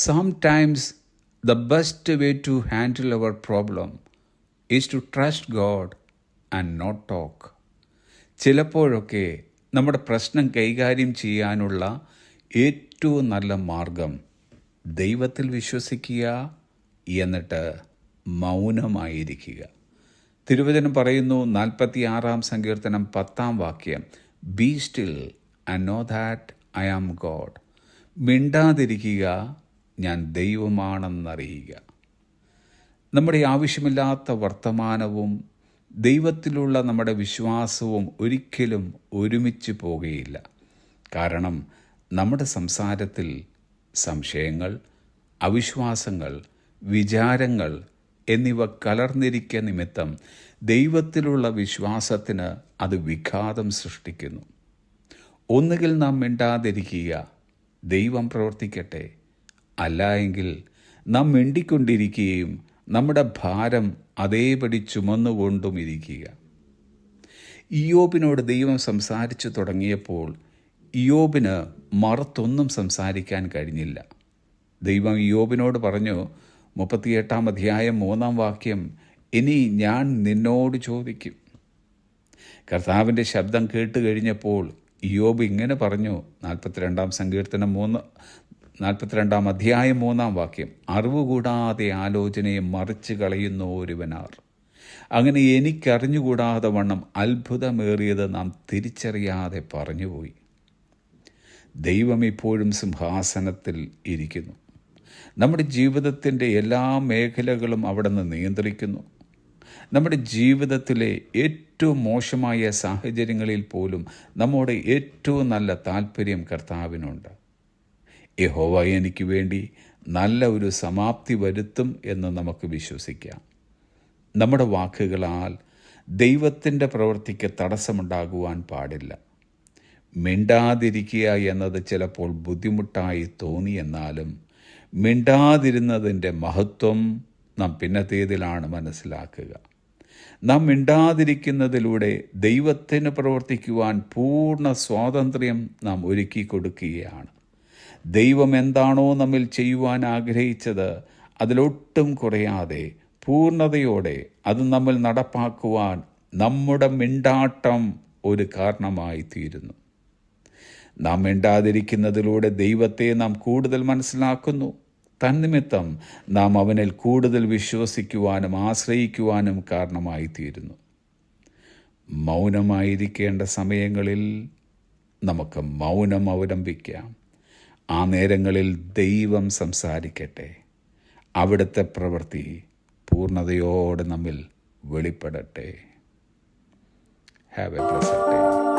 Sometimes the best way to handle our problem is to trust God and not talk. ചിലപ്പോഴൊക്കെ നമ്മുടെ പ്രശ്നം കൈകാര്യം ചെയ്യാനുള്ള ഏറ്റവും നല്ല മാർഗം ദൈവത്തിൽ വിശ്വസിക്കുക, എന്നിട്ട് മൗനമായിരിക്കുക. തിരുവചനം പറയുന്നു, 46-ാം സങ്കീർത്തനം 10-ാം വാക്യം, be still and know that I am God. മിണ്ടാതിരിക്കുക, ഞാൻ ദൈവമാണെന്നറിയുക. നമ്മുടെ ആവശ്യമില്ലാത്ത വർത്തമാനവും ദൈവത്തിലുള്ള നമ്മുടെ വിശ്വാസവും ഒരിക്കലും ഒരുമിച്ച് പോകുകയില്ല. കാരണം നമ്മുടെ സംസാരത്തിൽ സംശയങ്ങൾ, അവിശ്വാസങ്ങൾ, വിചാരങ്ങൾ എന്നിവ കലർന്നിരിക്കുക നിമിത്തം ദൈവത്തിലുള്ള വിശ്വാസത്തിന് അത് വിഘാതം സൃഷ്ടിക്കുന്നു. ഒന്നുകിൽ നാം മിണ്ടാതിരിക്കുക, ദൈവം പ്രവർത്തിക്കട്ടെ. അല്ല എങ്കിൽ നാം മിണ്ടിക്കൊണ്ടിരിക്കുകയും നമ്മുടെ ഭാരം അതേപടി ചുമന്നുകൊണ്ടും ഇരിക്കുക. ഇയ്യോബിനോട് ദൈവം സംസാരിച്ചു തുടങ്ങിയപ്പോൾ ഇയ്യോബിന് മറുത്തൊന്നും സംസാരിക്കാൻ കഴിഞ്ഞില്ല. ദൈവം ഇയ്യോബിനോട് പറഞ്ഞു, 38-ാം അധ്യായം 3-ാം വാക്യം, ഇനി ഞാൻ നിന്നോട് ചോദിക്കും. കർത്താവിൻ്റെ ശബ്ദം കേട്ട് കഴിഞ്ഞപ്പോൾ ഇയ്യോബ് ഇങ്ങനെ പറഞ്ഞു. 42-ാം സങ്കീർത്തനം 42-ാം അധ്യായം 3-ാം വാക്യം, അറിവുകൂടാതെ ആലോചനയെ മറിച്ച് കളയുന്ന ഒരുവനാർ. അങ്ങനെ എനിക്കറിഞ്ഞുകൂടാതെ വണ്ണം അത്ഭുതമേറിയത് നാം തിരിച്ചറിയാതെ പറഞ്ഞുപോയി. ദൈവം ഇപ്പോഴും സിംഹാസനത്തിൽ ഇരിക്കുന്നു. നമ്മുടെ ജീവിതത്തിൻ്റെ എല്ലാ മേഖലകളും അവിടുന്ന് നിയന്ത്രിക്കുന്നു. നമ്മുടെ ജീവിതത്തിലെ ഏറ്റവും മോശമായ സാഹചര്യങ്ങളിൽ പോലും നമ്മോട് ഏറ്റവും നല്ല താല്പര്യം കർത്താവിനുണ്ട്. യഹോവ എനിക്ക് വേണ്ടി നല്ല ഒരു സമാപ്തി വരുത്തും എന്ന് നമുക്ക് വിശ്വസിക്കാം. നമ്മുടെ വാക്കുകളാൽ ദൈവത്തിൻ്റെ പ്രവൃത്തിക്ക് തടസ്സമുണ്ടാകുവാൻ പാടില്ല. മിണ്ടാതിരിക്കുക എന്നത് ചിലപ്പോൾ ബുദ്ധിമുട്ടായി തോന്നിയെന്നാലും മിണ്ടാതിരുന്നതിൻ്റെ മഹത്വം നാം പിന്നത്തേതിലാണ് മനസ്സിലാക്കുക. നാം മിണ്ടാതിരിക്കുന്നതിലൂടെ ദൈവത്തിന് പ്രവർത്തിക്കുവാൻ പൂർണ്ണ സ്വാതന്ത്ര്യം നാം ഒരുക്കി കൊടുക്കുകയാണ്. ദൈവം എന്താണോ നമ്മിൽ ചെയ്യുവാൻ ആഗ്രഹിച്ചത് അതിലൊട്ടും കുറയാതെ പൂർണ്ണതയോടെ അത് നമ്മിൽ നടപ്പാക്കുവാൻ നമ്മുടെ മിണ്ടാട്ടം ഒരു കാരണമായി തീരുന്നു. നാം മിണ്ടാതിരിക്കുന്നതിലൂടെ ദൈവത്തെ നാം കൂടുതൽ മനസ്സിലാക്കുന്നു. തന്നിമിത്തം നാം അവനിൽ കൂടുതൽ വിശ്വസിക്കുവാനും ആശ്രയിക്കുവാനും കാരണമായി തീരുന്നു. മൗനമായിരിക്കേണ്ട സമയങ്ങളിൽ നമുക്ക് മൗനം അവലംബിക്കാം. ആ നേരങ്ങളിൽ ദൈവം സംസാരിക്കട്ടെ. അവിടുത്തെ പ്രവൃത്തി പൂർണ്ണതയോടെ നമ്മിൽ വെളിപ്പെടട്ടെ. Have a blessed day.